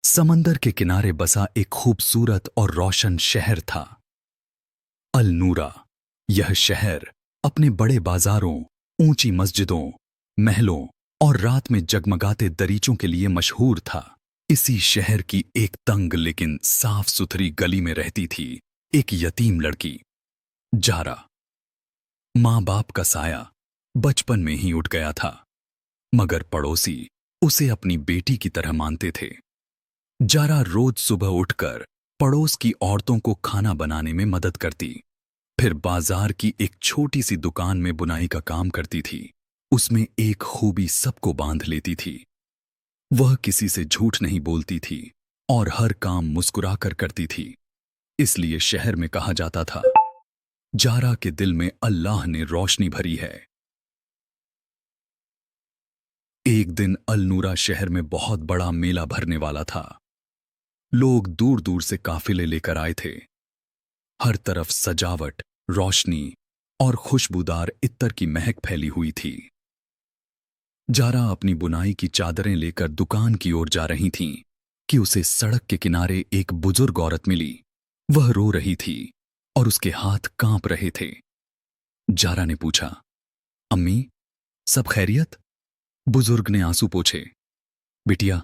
समंदर के किनारे बसा एक खूबसूरत और रोशन शहर था, अल नूरा। यह शहर अपने बड़े बाजारों, ऊंची मस्जिदों, महलों और रात में जगमगाते दरीचों के लिए मशहूर था। इसी शहर की एक तंग लेकिन साफ सुथरी गली में रहती थी एक यतीम लड़की, जारा। माँ बाप का साया बचपन में ही उठ गया था, मगर पड़ोसी उसे अपनी बेटी की तरह मानते थे। जारा रोज सुबह उठकर पड़ोस की औरतों को खाना बनाने में मदद करती, फिर बाजार की एक छोटी सी दुकान में बुनाई का काम करती थी। उसमें एक खूबी सबको बांध लेती थी। वह किसी से झूठ नहीं बोलती थी और हर काम मुस्कुराकर करती थी। इसलिए शहर में कहा जाता था, जारा के दिल में अल्लाह ने रोशनी भरी है। एक दिन अल नूरा शहर में बहुत बड़ा मेला भरने वाला था। लोग दूर दूर से काफिले लेकर आए थे। हर तरफ सजावट, रोशनी और खुशबूदार इत्तर की महक फैली हुई थी। जारा अपनी बुनाई की चादरें लेकर दुकान की ओर जा रही थीं कि उसे सड़क के किनारे एक बुजुर्ग औरत मिली। वह रो रही थी और उसके हाथ कांप रहे थे। जारा ने पूछा, अम्मी, सब खैरियत? बुजुर्ग ने आंसू पोंछे। बिटिया,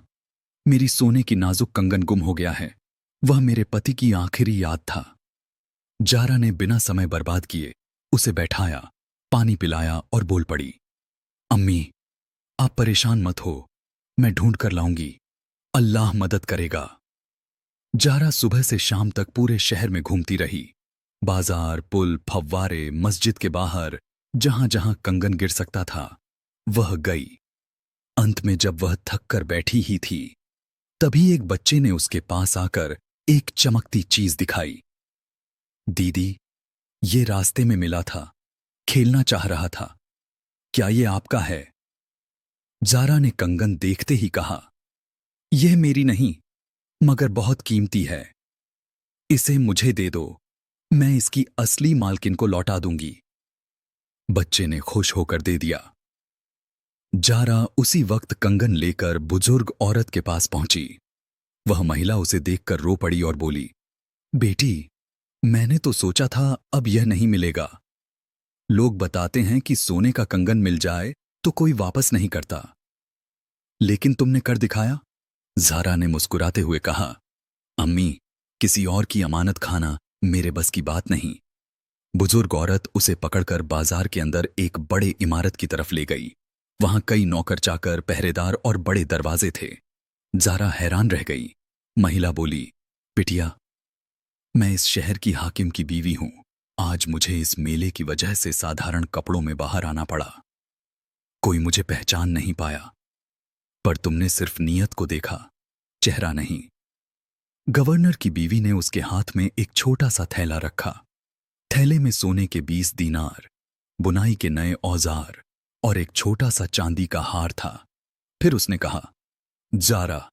मेरी सोने की नाजुक कंगन गुम हो गया है। वह मेरे पति की आखिरी याद था। जारा ने बिना समय बर्बाद किए उसे बैठाया, पानी पिलाया और बोल पड़ी, अम्मी, आप परेशान मत हो, मैं ढूंढ कर लाऊंगी। अल्लाह मदद करेगा। जारा सुबह से शाम तक पूरे शहर में घूमती रही। बाजार, पुल, फव्वारे, मस्जिद के बाहर, जहां जहां कंगन गिर सकता था वह गई। अंत में जब वह थक कर बैठी ही थी, तभी एक बच्चे ने उसके पास आकर एक चमकती चीज दिखाई। दीदी, ये रास्ते में मिला था, खेलना चाह रहा था, क्या ये आपका है? जारा ने कंगन देखते ही कहा, यह मेरी नहीं, मगर बहुत कीमती है। इसे मुझे दे दो, मैं इसकी असली मालकिन को लौटा दूंगी। बच्चे ने खुश होकर दे दिया। जारा उसी वक्त कंगन लेकर बुजुर्ग औरत के पास पहुंची। वह महिला उसे देखकर रो पड़ी और बोली, बेटी, मैंने तो सोचा था अब यह नहीं मिलेगा। लोग बताते हैं कि सोने का कंगन मिल जाए तो कोई वापस नहीं करता, लेकिन तुमने कर दिखाया। जारा ने मुस्कुराते हुए कहा, अम्मी, किसी और की अमानत खाना मेरे बस की बात नहीं। बुजुर्ग औरत उसे पकड़कर बाजार के अंदर एक बड़े इमारत की तरफ ले गई। वहां कई नौकर चाकर, पहरेदार और बड़े दरवाजे थे। जारा हैरान रह गई। महिला बोली, बिटिया, मैं इस शहर की हाकिम की बीवी हूं। आज मुझे इस मेले की वजह से साधारण कपड़ों में बाहर आना पड़ा। कोई मुझे पहचान नहीं पाया, पर तुमने सिर्फ नीयत को देखा, चेहरा नहीं। गवर्नर की बीवी ने उसके हाथ में एक छोटा सा थैला रखा। थैले में सोने के 20 दीनार, बुनाई के नए औजार और एक छोटा सा चांदी का हार था। फिर उसने कहा, जारा,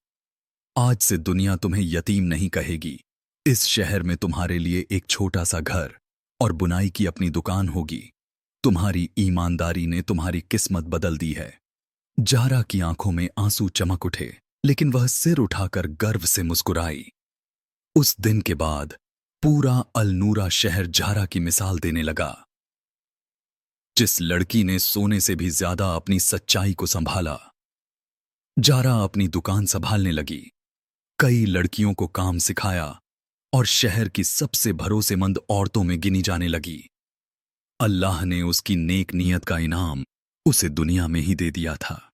आज से दुनिया तुम्हें यतीम नहीं कहेगी। इस शहर में तुम्हारे लिए एक छोटा सा घर और बुनाई की अपनी दुकान होगी। तुम्हारी ईमानदारी ने तुम्हारी किस्मत बदल दी है। जारा की आंखों में आंसू चमक उठे, लेकिन वह सिर उठाकर गर्व से मुस्कुराई। उस दिन के बाद पूरा अल नूरा शहर जारा की मिसाल देने लगा। जिस लड़की ने सोने से भी ज्यादा अपनी सच्चाई को संभाला। जारा अपनी दुकान संभालने लगी, कई लड़कियों को काम सिखाया और शहर की सबसे भरोसेमंद औरतों में गिनी जाने लगी। अल्लाह ने उसकी नेक नीयत का इनाम उसे दुनिया में ही दे दिया था।